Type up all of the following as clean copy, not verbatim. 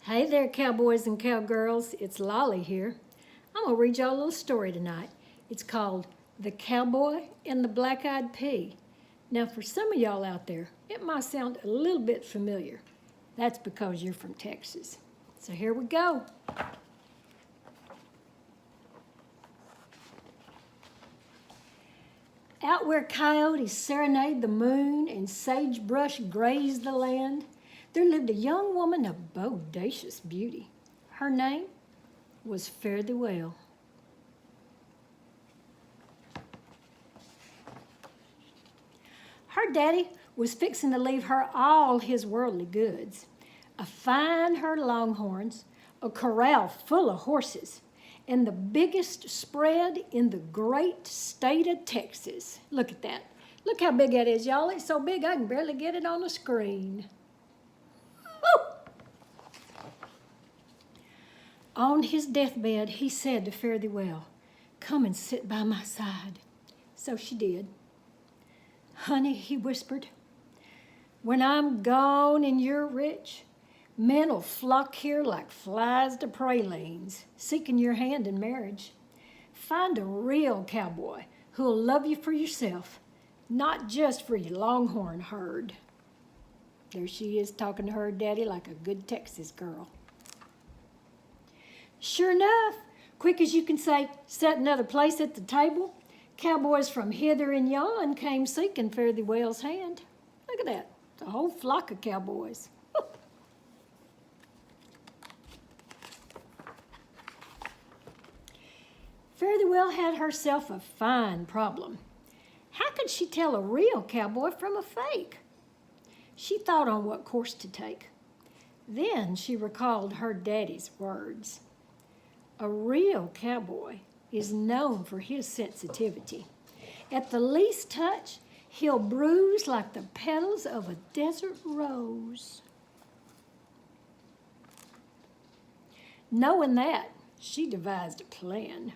Hey there, cowboys and cowgirls. It's Lolly here. I'm going to read y'all a little story tonight. It's called The Cowboy and the Black-Eyed Pea. Now, for some of y'all out there, it might sound a little bit familiar. That's because you're from Texas. So here we go. Out where coyotes serenade the moon and sagebrush graze the land, there lived a young woman of bodacious beauty. Her name was Fare Thee Well. Her daddy was fixing to leave her all his worldly goods, a fine herd of longhorns, a corral full of horses, and the biggest spread in the great state of Texas. Look at that. Look how big that is, y'all. It's so big I can barely get it on the screen. Woo! On his deathbed, he said to Fare Thee Well, "Come and sit by my side." So she did. "Honey," he whispered, "when I'm gone and you're rich, men'll flock here like flies to pralines, seeking your hand in marriage. Find a real cowboy who'll love you for yourself, not just for your longhorn herd." There she is talking to her daddy like a good Texas girl. Sure enough, quick as you can say, set another place at the table, cowboys from hither and yon came seeking Fare Thee Well's hand. Look at that, a whole flock of cowboys. Fare Thee Well had herself a fine problem. How could she tell a real cowboy from a fake? She thought on what course to take. Then she recalled her daddy's words. A real cowboy is known for his sensitivity. At the least touch, he'll bruise like the petals of a desert rose. Knowing that, she devised a plan.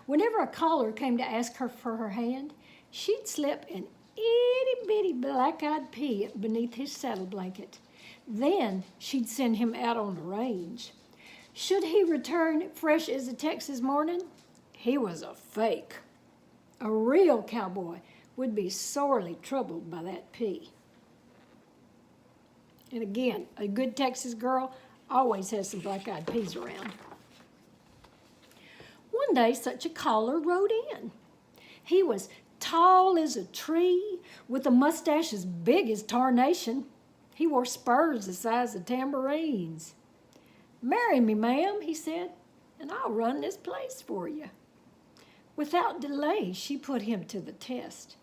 Whenever a caller came to ask her for her hand, she'd slip an itty-bitty black-eyed pea beneath his saddle blanket. Then she'd send him out on the range. Should he return fresh as a Texas morning, he was a fake. A real cowboy would be sorely troubled by that pea. And again, a good Texas girl always has some black-eyed peas around. One day, such a caller rode in. He was tall as a tree, with a mustache as big as tarnation. He wore spurs the size of tambourines. "Marry me, ma'am," he said, "and I'll run this place for you." Without delay, she put him to the test.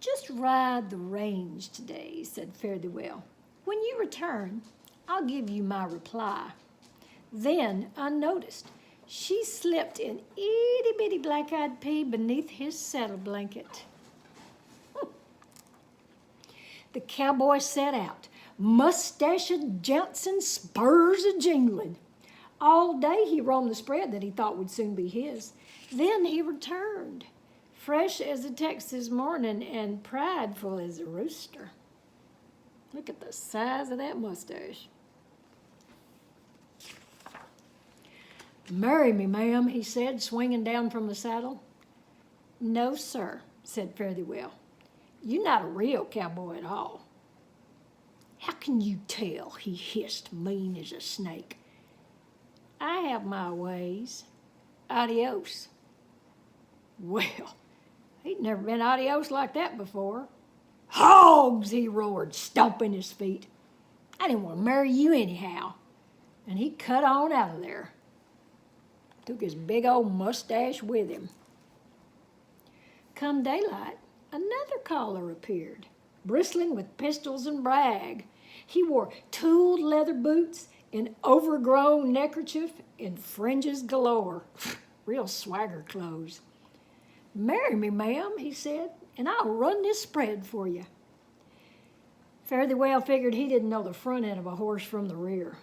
"Just ride the range today," said Fare Thee Well. "When you return, I'll give you my reply." Then, unnoticed, she slipped an itty-bitty black-eyed pea beneath his saddle blanket. The cowboy set out, mustache a-jouncing, spurs a-jingling. All day he roamed the spread that he thought would soon be his. Then he returned, fresh as a Texas morning and prideful as a rooster. Look at the size of that mustache. "Marry me, ma'am," he said, swinging down from the saddle. "No, sir," said Fare Thee Well. "You're not a real cowboy at all." "How can you tell?" he hissed, mean as a snake. "I have my ways. Adios." Well, he'd never been adios like that before. "Hogs!" he roared, stomping his feet. "I didn't want to marry you anyhow." And he cut on out of there. Took his big old mustache with him. Come daylight, another caller appeared, bristling with pistols and brag. He wore tooled leather boots, an overgrown neckerchief, and fringes galore. Real swagger clothes. "Marry me, ma'am," he said, "and I'll run this spread for you." Fare Thee Well figured he didn't know the front end of a horse from the rear.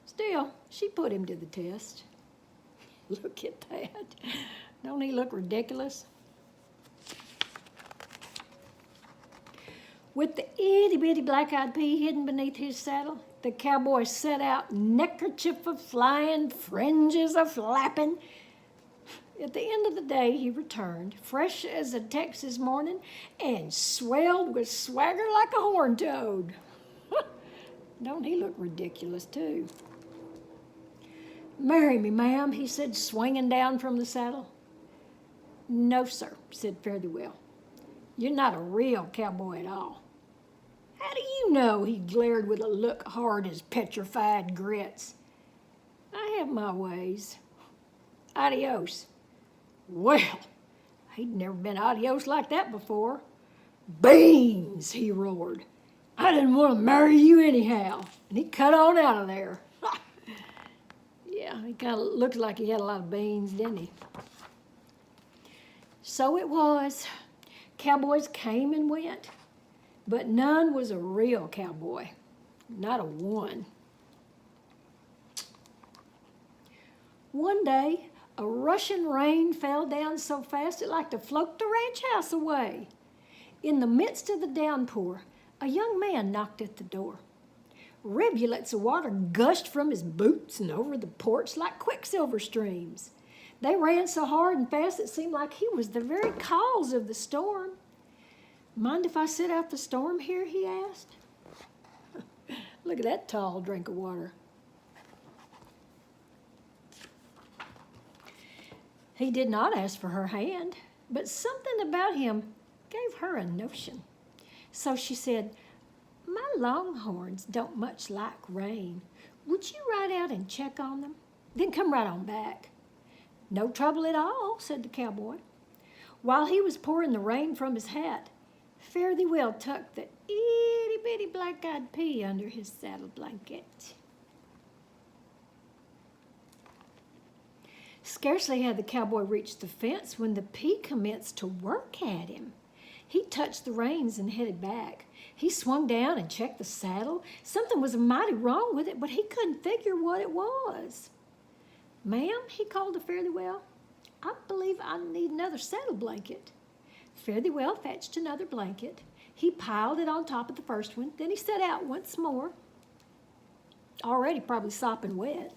Still, she put him to the test. Look at that. Don't he look ridiculous? With the itty-bitty black-eyed pea hidden beneath his saddle, The cowboy set out, neckerchief a-flying, fringes a-flapping. At the end of the day, he returned, fresh as a Texas morning, and swelled with swagger like a horn toad. Don't he look ridiculous, too? "Marry me, ma'am," he said, swinging down from the saddle. "No, sir," said Fare Thee Well. "You're not a real cowboy at all." "How do you know?" He glared with a look hard as petrified grits. "I have my ways. Adios." Well, he'd never been adios like that before. "Beans!" he roared. "I didn't want to marry you anyhow." And he cut on out of there. Yeah, he kind of looked like he had a lot of beans, didn't he? So it was. Cowboys came and went, but none was a real cowboy. Not a one. One day, a rushing rain fell down so fast it like to float the ranch house away. In the midst of the downpour, a young man knocked at the door. Rivulets of water gushed from his boots and over the porch like quicksilver streams. They ran so hard and fast it seemed like he was the very cause of the storm. "Mind if I sit out the storm here?" he asked. Look at that tall drink of water. He did not ask for her hand, but something about him gave her a notion. So she said, "My longhorns don't much like rain. Would you ride out and check on them? Then come right on back." "No trouble at all," said the cowboy. While he was pouring the rain from his hat, Fare Thee Well tucked the itty-bitty black-eyed pea under his saddle blanket. Scarcely had the cowboy reached the fence when the pea commenced to work at him. He touched the reins and headed back. He swung down and checked the saddle. Something was mighty wrong with it, but he couldn't figure what it was. "Ma'am," he called to Fare Thee Well, "I believe I need another saddle blanket." Fare Thee Well fetched another blanket. He piled it on top of the first one. Then he set out once more, already probably sopping wet.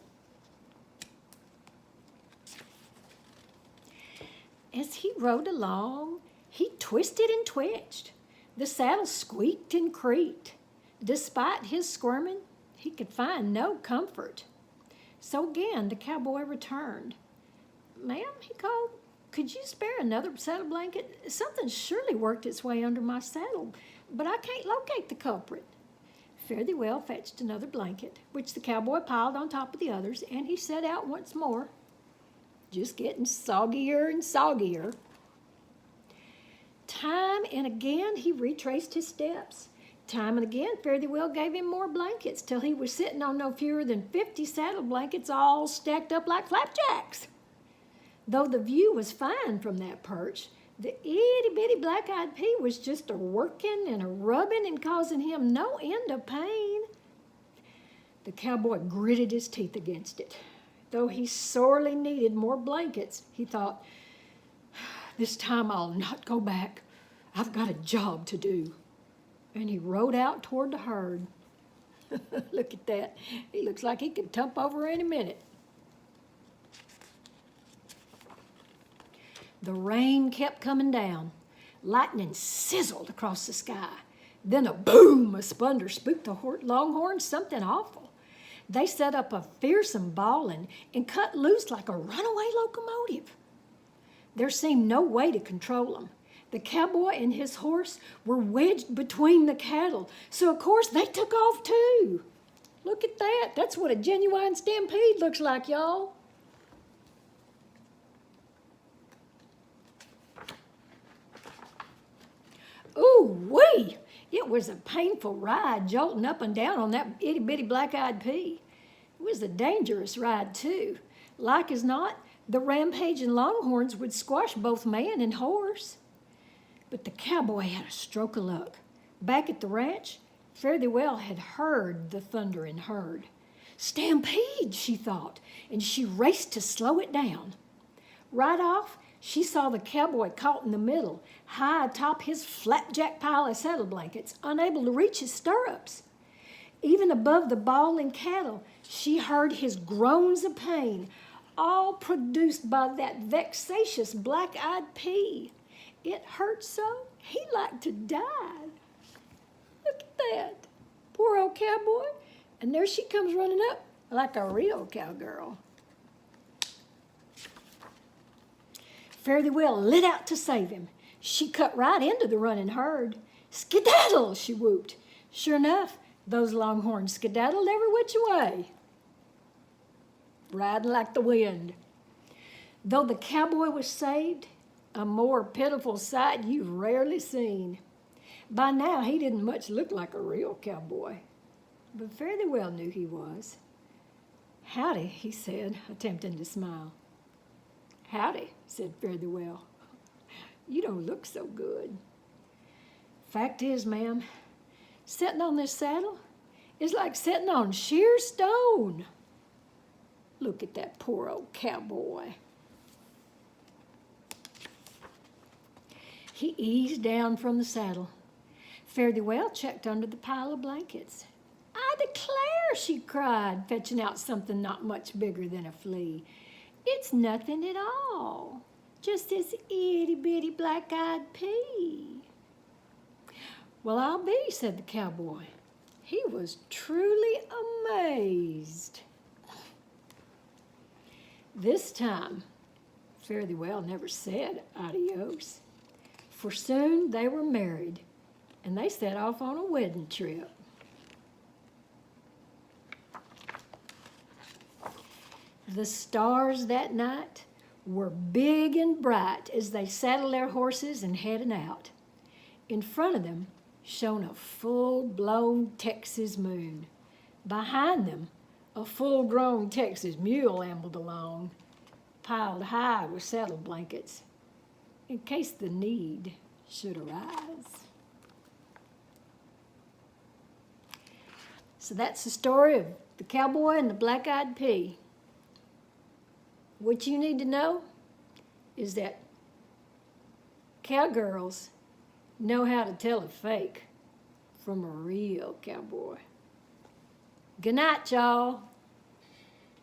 As he rode along, he twisted and twitched. The saddle squeaked and creaked. Despite his squirming, he could find no comfort. So again, the cowboy returned. "Ma'am," he called, "could you spare another saddle blanket? Something surely worked its way under my saddle, but I can't locate the culprit." Fare Thee Well fetched another blanket, which the cowboy piled on top of the others, and he set out once more, just getting soggier and soggier. Time and again, he retraced his steps. Time and again, Fare Thee Well gave him more blankets till he was sitting on no fewer than 50 saddle blankets all stacked up like flapjacks. Though the view was fine from that perch, the itty-bitty black-eyed pea was just a-working and a-rubbing and causing him no end of pain. The cowboy gritted his teeth against it. Though he sorely needed more blankets, he thought, "This time I'll not go back. I've got a job to do." And he rode out toward the herd. Look at that. He looks like he could tump over any minute. The rain kept coming down. Lightning sizzled across the sky. Then a boom of thunder spooked the longhorns something awful. They set up a fearsome bawling and cut loose like a runaway locomotive. There seemed no way to control them. The cowboy and his horse were wedged between the cattle, so of course they took off too. Look at that. That's what a genuine stampede looks like, y'all. Ooh-wee! It was a painful ride, jolting up and down on that itty-bitty black-eyed pea. It was a dangerous ride, too. Like as not, the rampaging longhorns would squash both man and horse. But the cowboy had a stroke of luck. Back at the ranch, Fare Thee Well had heard the thundering herd. Stampede, she thought, and she raced to slow it down. Right off, she saw the cowboy caught in the middle, high atop his flapjack pile of saddle blankets, unable to reach his stirrups. Even above the bawling cattle, she heard his groans of pain, all produced by that vexatious black-eyed pea. It hurt so, he'd like to die. Look at that. Poor old cowboy. And there she comes running up like a real cowgirl. Fare thee well lit out to save him. She cut right into the running herd. Skedaddle, she whooped. Sure enough, those longhorns skedaddled every which way, riding like the wind. Though the cowboy was saved, a more pitiful sight you've rarely seen. By now, he didn't much look like a real cowboy, but Fare thee well knew he was. Howdy, he said, attempting to smile. Howdy, said Fare thee well. You don't look so good. Fact is, ma'am, sitting on this saddle is like sitting on sheer stone. Look at that poor old cowboy. He eased down from the saddle. Fare thee well checked under the pile of blankets. I declare, she cried, fetching out something not much bigger than a flea. It's nothing at all, just this itty-bitty black-eyed pea. Well, I'll be, said the cowboy. He was truly amazed. This time, Fare thee well never said adios, for soon they were married, and they set off on a wedding trip. The stars that night were big and bright as they saddled their horses and headed out. In front of them shone a full-blown Texas moon. Behind them, a full-grown Texas mule ambled along, piled high with saddle blankets, in case the need should arise. So that's the story of the cowboy and the black-eyed pea. What you need to know is that cowgirls know how to tell a fake from a real cowboy. Good night, y'all.